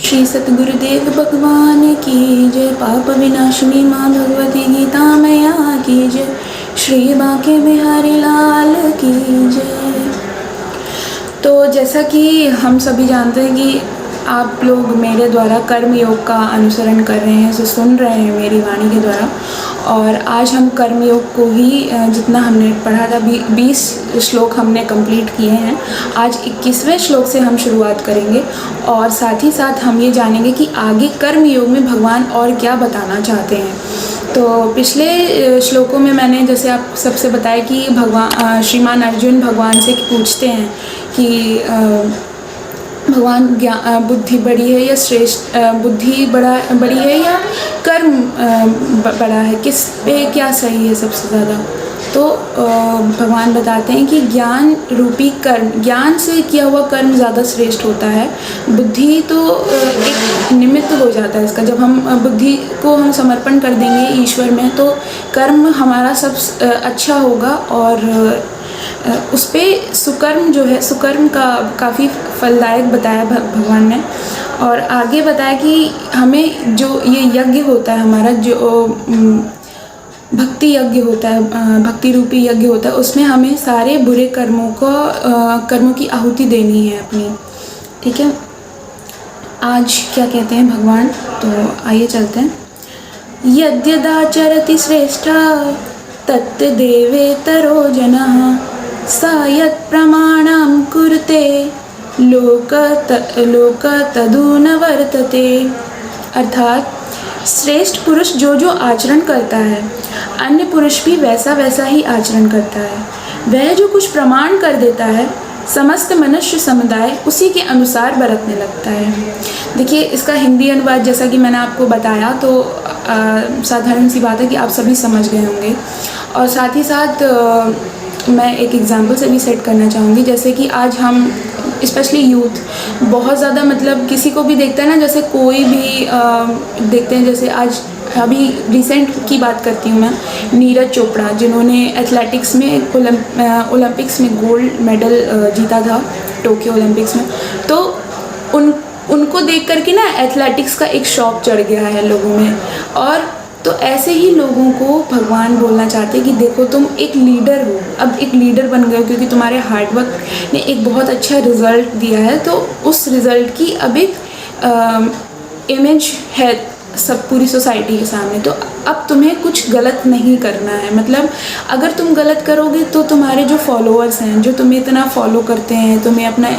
श्री सतगुरुदेव भगवान की जय। पाप विनाशिनी माँ भगवती गीता मैया की जय। श्री बांके बिहारी लाल की जय। तो जैसा कि हम सभी जानते हैं कि आप लोग मेरे द्वारा कर्म योग का अनुसरण कर रहे हैं, उसे सुन रहे हैं मेरी वाणी के द्वारा। और आज हम कर्म योग को ही जितना हमने पढ़ा था 20 श्लोक हमने कंप्लीट किए हैं। आज 21वें श्लोक से हम शुरुआत करेंगे और साथ ही साथ हम ये जानेंगे कि आगे कर्म योग में भगवान और क्या बताना चाहते हैं। तो पिछले श्लोकों में मैंने जैसे आप सबसे बताया कि श्रीमान अर्जुन भगवान से पूछते हैं कि भगवान बुद्धि बड़ी है या श्रेष्ठ, बुद्धि बड़ी है या कर्म बड़ा है, किस पे क्या सही है सबसे ज़्यादा। तो भगवान बताते हैं कि ज्ञान रूपी कर्म, ज्ञान से किया हुआ कर्म ज़्यादा श्रेष्ठ होता है। बुद्धि तो एक निमित्त हो जाता है इसका। जब हम बुद्धि को हम समर्पण कर देंगे ईश्वर में तो कर्म हमारा सब अच्छा होगा और उस पर सुकर्म जो है, सुकर्म का काफ़ी फलदायक बताया भगवान ने। और आगे बताया कि हमें जो ये यज्ञ होता है हमारा, जो भक्ति यज्ञ होता है, भक्ति रूपी यज्ञ होता है, उसमें हमें सारे बुरे कर्मों की आहुति देनी है अपनी। ठीक है, आज क्या कहते हैं भगवान, तो आइए चलते हैं। यद्यदाचरति श्रेष्ठा तत्देवेतरो जनः स यत् प्रमाणं कुरुते लोक तदु न वर्तते। अर्थात श्रेष्ठ पुरुष जो जो आचरण करता है, अन्य पुरुष भी वैसा वैसा ही आचरण करता है। वह जो कुछ प्रमाण कर देता है, समस्त मनुष्य समुदाय उसी के अनुसार बरतने लगता है। देखिए, इसका हिंदी अनुवाद जैसा कि मैंने आपको बताया तो साधारण सी बात है कि आप सभी समझ गए होंगे। और साथ ही साथ मैं एक एग्जांपल से भी सेट करना चाहूँगी। जैसे कि आज हम स्पेशली यूथ बहुत ज़्यादा, मतलब किसी को भी देखता है ना, जैसे कोई भी देखते हैं। जैसे आज अभी रिसेंट की बात करती हूँ मैं, नीरज चोपड़ा जिन्होंने एथलेटिक्स में ओलंपिक्स में गोल्ड मेडल जीता था, टोक्यो ओलंपिक्स में। तो उनको देख करके ना एथलेटिक्स का एक शौक चढ़ गया है लोगों में। और तो ऐसे ही लोगों को भगवान बोलना चाहते हैं कि देखो, तुम एक लीडर हो, अब एक लीडर बन गए हो क्योंकि तुम्हारे हार्डवर्क ने एक बहुत अच्छा रिज़ल्ट दिया है। तो उस रिज़ल्ट की अब एक इमेज है सब पूरी सोसाइटी के सामने। तो अब तुम्हें कुछ गलत नहीं करना है। मतलब अगर तुम गलत करोगे तो तुम्हारे जो फॉलोअर्स हैं, जो तुम्हें इतना फॉलो करते हैं, तुम्हें अपना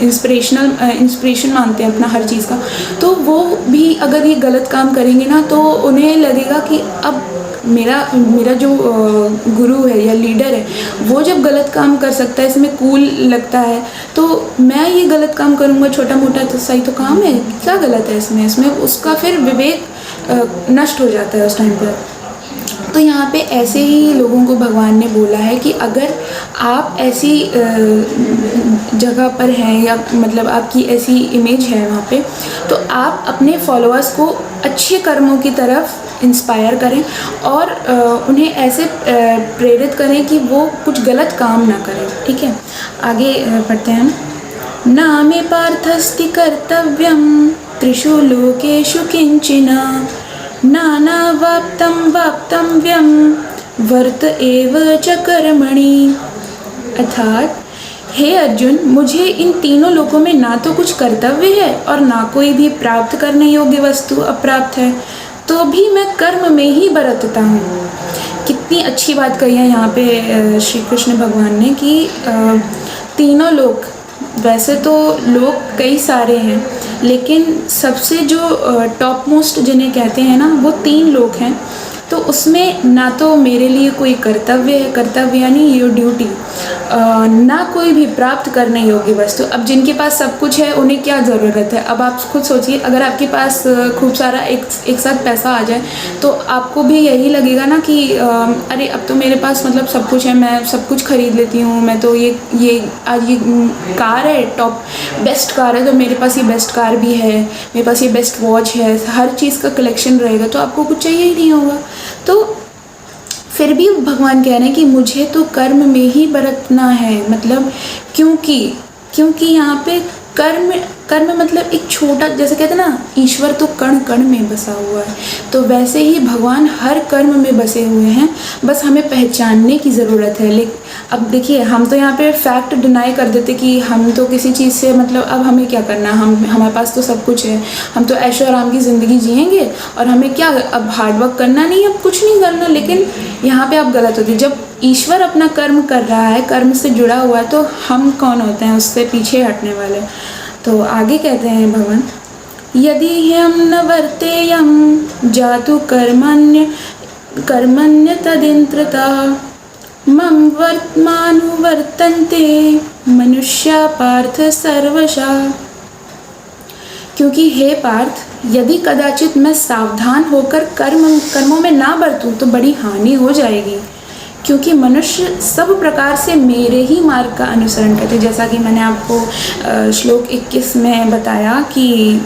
इंस्पिरेशन मानते हैं अपना हर चीज़ का, तो वो भी अगर ये गलत काम करेंगे ना तो उन्हें लगेगा कि अब मेरा जो गुरु है या लीडर है वो जब गलत काम कर सकता है, इसमें कूल लगता है, तो मैं ये गलत काम करूँगा, छोटा मोटा तो सही तो काम है, क्या गलत है इसमें उसका फिर विवेक नष्ट हो जाता है उस टाइम पर। तो यहाँ पे ऐसे ही लोगों को भगवान ने बोला है कि अगर आप ऐसी जगह पर हैं या मतलब आपकी ऐसी इमेज है वहाँ पे, तो आप अपने फॉलोअर्स को अच्छे कर्मों की तरफ इंस्पायर करें और उन्हें ऐसे प्रेरित करें कि वो कुछ गलत काम ना करें। ठीक है, आगे पढ़ते हैं हम। ना मे पार्थस्ति कर्तव्यम त्रिषु लोकेषु किंचन वाप्तव्यम वर्त एव च कर्मणि। अर्थात हे अर्जुन, मुझे इन तीनों लोकों में ना तो कुछ कर्तव्य है और ना कोई भी प्राप्त करने योग्य वस्तु अप्राप्त है, तो भी मैं कर्म में ही बरतता हूँ। कितनी अच्छी बात कही है यहाँ पे श्री कृष्ण भगवान ने कि तीनों लोक, वैसे तो लोग कई सारे हैं लेकिन सबसे जो टॉप मोस्ट जिन्हें कहते हैं ना, वो 3 लोग हैं। तो उसमें ना तो मेरे लिए कोई कर्तव्य है, कर्तव्य यानी योर ड्यूटी, ना कोई भी प्राप्त करने योग्य वस्तु। अब जिनके पास सब कुछ है उन्हें क्या ज़रूरत है। अब आप खुद सोचिए, अगर आपके पास खूब सारा एक साथ पैसा आ जाए तो आपको भी यही लगेगा ना कि अरे अब तो मेरे पास मतलब सब कुछ है, मैं सब कुछ खरीद लेती हूँ, मैं तो ये आज ये कार है, टॉप बेस्ट कार है, तो मेरे पास ये बेस्ट कार भी है, मेरे पास ये बेस्ट वॉच है, हर चीज़ का कलेक्शन रहेगा, तो आपको कुछ चाहिए ही नहीं होगा। तो फिर भी भगवान कह रहे हैं कि मुझे तो कर्म में ही बरतना है। मतलब क्योंकि यहाँ पे कर्म कर्म मतलब एक छोटा, जैसे कहते हैं ना, ईश्वर तो कण कण में बसा हुआ है, तो वैसे ही भगवान हर कर्म में बसे हुए हैं, बस हमें पहचानने की ज़रूरत है। लेकिन अब देखिए, हम तो यहाँ पे फैक्ट डिनाई कर देते कि हम तो किसी चीज़ से मतलब अब हमें क्या करना, हम हमारे पास तो सब कुछ है, हम तो ऐशो आराम की ज़िंदगी जिएंगे और हमें क्या अब हार्डवर्क करना नहीं, अब कुछ नहीं करना। लेकिन यहाँ पे आप गलत होती, जब ईश्वर अपना कर्म कर रहा है, कर्म से जुड़ा हुआ है, तो हम कौन होते हैं उससे पीछे हटने वाले। तो आगे कहते हैं भगवान, यदि हम न वर्तेयं जातु कर्मण्य तदिन्द्रता मम वर्तमानुवर्तन्ते मनुष्या पार्थ सर्वशः। क्योंकि हे पार्थ, यदि कदाचित मैं सावधान होकर कर्मों में ना बरतूं तो बड़ी हानि हो जाएगी, क्योंकि मनुष्य सब प्रकार से मेरे ही मार्ग का अनुसरण करते। जैसा कि मैंने आपको श्लोक 21 में बताया कि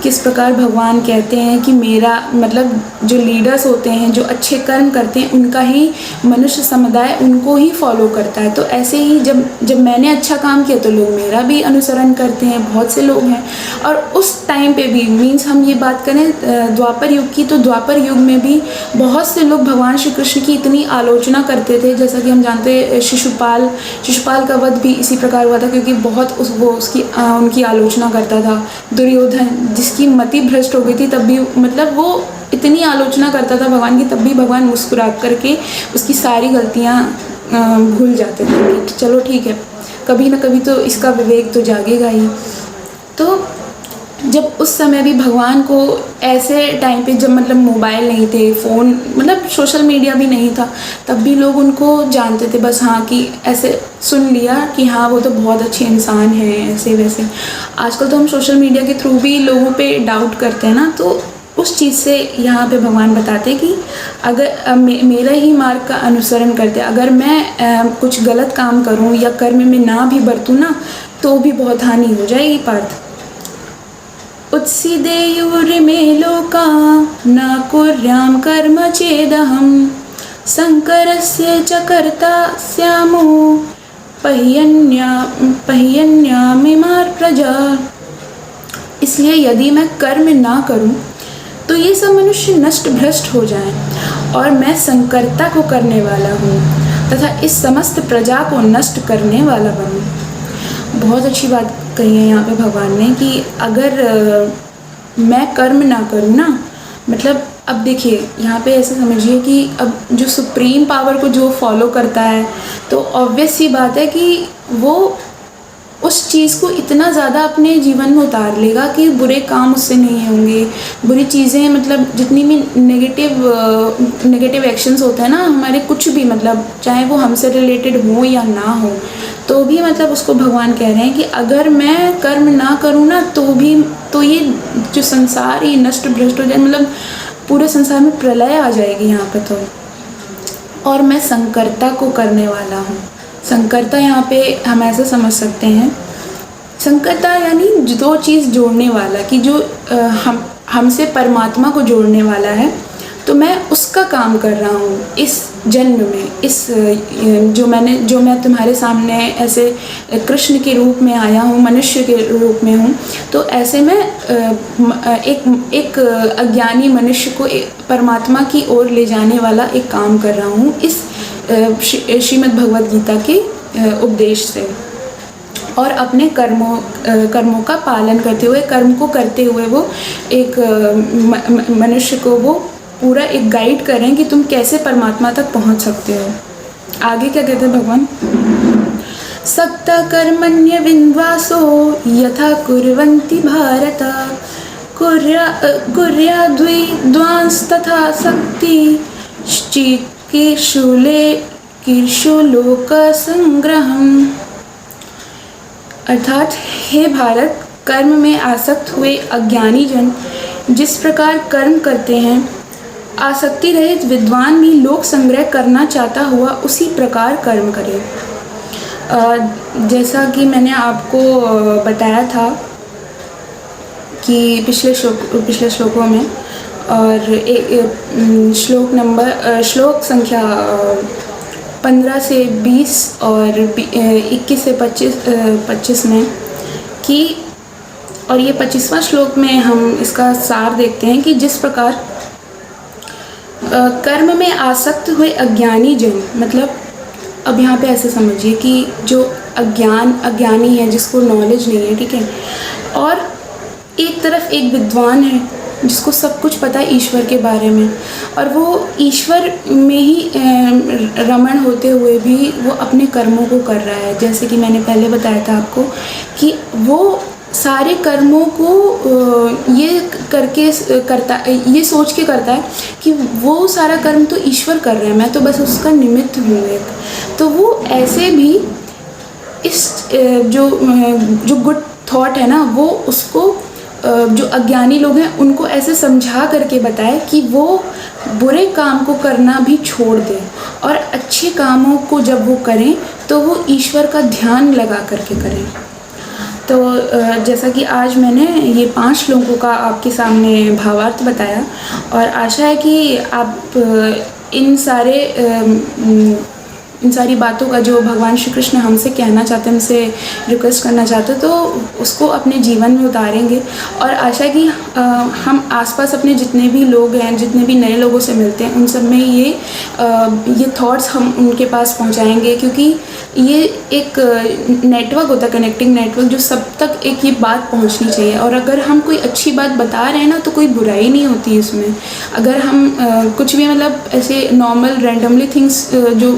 किस प्रकार भगवान कहते हैं कि मेरा मतलब जो लीडर्स होते हैं, जो अच्छे कर्म करते हैं, उनका ही मनुष्य समुदाय उनको ही फॉलो करता है। तो ऐसे ही जब मैंने अच्छा काम किया तो लोग मेरा भी अनुसरण करते हैं, बहुत से लोग हैं। और उस टाइम पे भी मीन्स हम ये बात करें द्वापर युग की, तो द्वापर युग में भी बहुत से लोग भगवान श्री कृष्ण की इतनी आलोचना करते थे। जैसा कि हम जानते हैं शिशुपाल का वध भी इसी प्रकार हुआ था, क्योंकि बहुत उनकी आलोचना करता था। दुर्योधन, जिसकी मति भ्रष्ट हो गई थी, तब भी मतलब वो इतनी आलोचना करता था भगवान की, तब भी भगवान मुस्कुरा करके उसकी सारी गलतियाँ भूल जाते थे कि चलो ठीक है, कभी ना कभी तो इसका विवेक तो जागेगा ही। तो जब उस समय भी भगवान को ऐसे टाइम पे, जब मतलब मोबाइल नहीं थे, फ़ोन मतलब सोशल मीडिया भी नहीं था, तब भी लोग उनको जानते थे बस, हाँ कि ऐसे सुन लिया कि हाँ वो तो बहुत अच्छे इंसान हैं, ऐसे वैसे। आजकल तो हम सोशल मीडिया के थ्रू भी लोगों पे डाउट करते हैं ना, तो उस चीज़ से यहाँ पे भगवान बताते कि अगर मेरा ही मार्ग का अनुसरण करते, अगर मैं कुछ गलत काम करूँ या कर्म में ना भी बरतूँ ना, तो भी बहुत हानि हो जाएगी पार्थ। उत्सीदेयुरिमे लोका न कुर्यां कर्म चेदहं शंकरस्य च कर्ता स्यामो पह्यन्यामिमार प्रजा। इसलिए यदि मैं कर्म ना करूं तो ये सब मनुष्य नष्ट भ्रष्ट हो जाएं, और मैं संकर्ता को करने वाला हूँ तथा इस समस्त प्रजा को नष्ट करने वाला बनूँ। बहुत अच्छी बात कही है यहाँ पे भगवान ने कि अगर मैं कर्म ना करूँ ना, मतलब अब देखिए यहाँ पे ऐसे समझिए कि अब जो सुप्रीम पावर को जो फॉलो करता है, तो ऑब्वियस सी बात है कि वो उस चीज़ को इतना ज़्यादा अपने जीवन में उतार लेगा कि बुरे काम उससे नहीं होंगे, बुरी चीज़ें मतलब जितनी भी नेगेटिव एक्शंस होते हैं ना हमारे, कुछ भी मतलब चाहे वो हमसे रिलेटेड हो या ना हो, तो भी मतलब उसको भगवान कह रहे हैं कि अगर मैं कर्म ना करूँ ना तो ये जो संसार ये नष्ट भ्रष्ट हो जाए, मतलब पूरे संसार में प्रलय आ जाएगी यहाँ पे तो। और मैं संकर्ता को करने वाला हूँ। संकर्ता यहाँ पे हम ऐसे समझ सकते हैं, संकर्ता यानी दो चीज़ जोड़ने वाला, कि जो हमसे परमात्मा को जोड़ने वाला है, तो मैं उसका काम कर रहा हूँ इस जन्म में। इस जो मैं तुम्हारे सामने ऐसे कृष्ण के रूप में आया हूँ, मनुष्य के रूप में हूँ, तो ऐसे में एक अज्ञानी मनुष्य को परमात्मा की ओर ले जाने वाला एक काम कर रहा हूँ इस श्रीमद् भगवद गीता के उपदेश से। और अपने कर्मों का पालन करते हुए, कर्म को करते हुए वो एक मनुष्य को वो पूरा एक गाइड करें कि तुम कैसे परमात्मा तक पहुंच सकते हो। आगे क्या कहते हैं भगवान, सक्ता कर्मण्य विन्वासो यथा कुर्वन्ति भारत कुर्या द्विद्वांस तथा सक्ति कीर्षु लोक संग्रहम। अर्थात हे भारत, कर्म में आसक्त हुए अज्ञानी जन जिस प्रकार कर्म करते हैं, आसक्ति रहित विद्वान भी लोक संग्रह करना चाहता हुआ उसी प्रकार कर्म करे। जैसा कि मैंने आपको बताया था कि पिछले श्लोकों में, और श्लोक संख्या 15 से 20 और 21 से 25 में, कि, और ये 25वां श्लोक में हम इसका सार देखते हैं कि जिस प्रकार कर्म में आसक्त हुए अज्ञानी जन, मतलब अब यहाँ पे ऐसे समझिए कि जो अज्ञानी है, जिसको नॉलेज नहीं है, ठीक है, और एक तरफ एक विद्वान है जिसको सब कुछ पता है ईश्वर के बारे में, और वो ईश्वर में ही रमण होते हुए भी वो अपने कर्मों को कर रहा है। जैसे कि मैंने पहले बताया था आपको कि वो सारे कर्मों को ये ये सोच के करता है कि वो सारा कर्म तो ईश्वर कर रहे हैं, मैं तो बस उसका निमित्त हूँ एक। तो वो ऐसे भी इस जो गुड थॉट है ना, वो उसको जो अज्ञानी लोग हैं उनको ऐसे समझा करके बताए कि वो बुरे काम को करना भी छोड़ दें और अच्छे कामों को जब वो करें तो वो ईश्वर का ध्यान लगा करके करें। तो जैसा कि आज मैंने ये 5 श्लोकों का आपके सामने भावार्थ बताया, और आशा है कि आप इन सारी बातों का जो भगवान श्री कृष्ण हमसे कहना चाहते हैं, हमसे रिक्वेस्ट करना चाहते हैं, तो उसको अपने जीवन में उतारेंगे। और आशा है कि हम आसपास अपने जितने भी लोग हैं, जितने भी नए लोगों से मिलते हैं, उन सब में ये थॉट्स हम उनके पास पहुंचाएंगे, क्योंकि ये एक नेटवर्क होता है, कनेक्टिंग नेटवर्क, जो सब तक एक ये बात पहुंचनी चाहिए। और अगर हम कोई अच्छी बात बता रहे हैं ना, तो कोई बुराई नहीं होती इसमें। अगर हम कुछ भी मतलब ऐसे नॉर्मल रैंडमली थिंग्स जो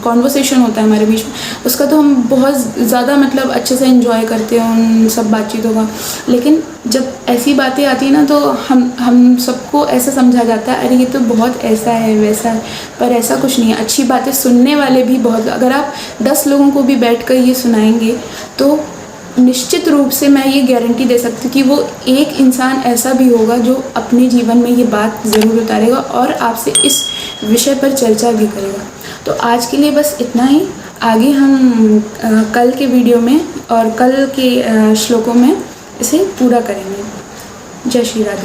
कॉन्वर्सेशन होता है हमारे बीच में, उसका तो हम बहुत ज़्यादा मतलब अच्छे से एंजॉय करते हैं उन सब बातचीतों का। लेकिन जब ऐसी बातें आती हैं ना, तो हम सबको ऐसा समझा जाता है, अरे ये तो बहुत ऐसा है वैसा है, पर ऐसा कुछ नहीं है। अच्छी बातें सुनने वाले भी बहुत, अगर आप 10 लोगों को भी बैठ कर ये सुनाएंगे तो निश्चित रूप से मैं ये गारंटी दे सकती हूँ कि वो एक इंसान ऐसा भी होगा जो अपने जीवन में ये बात ज़रूर उतारेगा और आपसे इस विषय पर चर्चा भी करेगा। तो आज के लिए बस इतना ही। आगे हम कल के वीडियो में और कल के श्लोकों में इसे पूरा करेंगे। जय श्री राधे।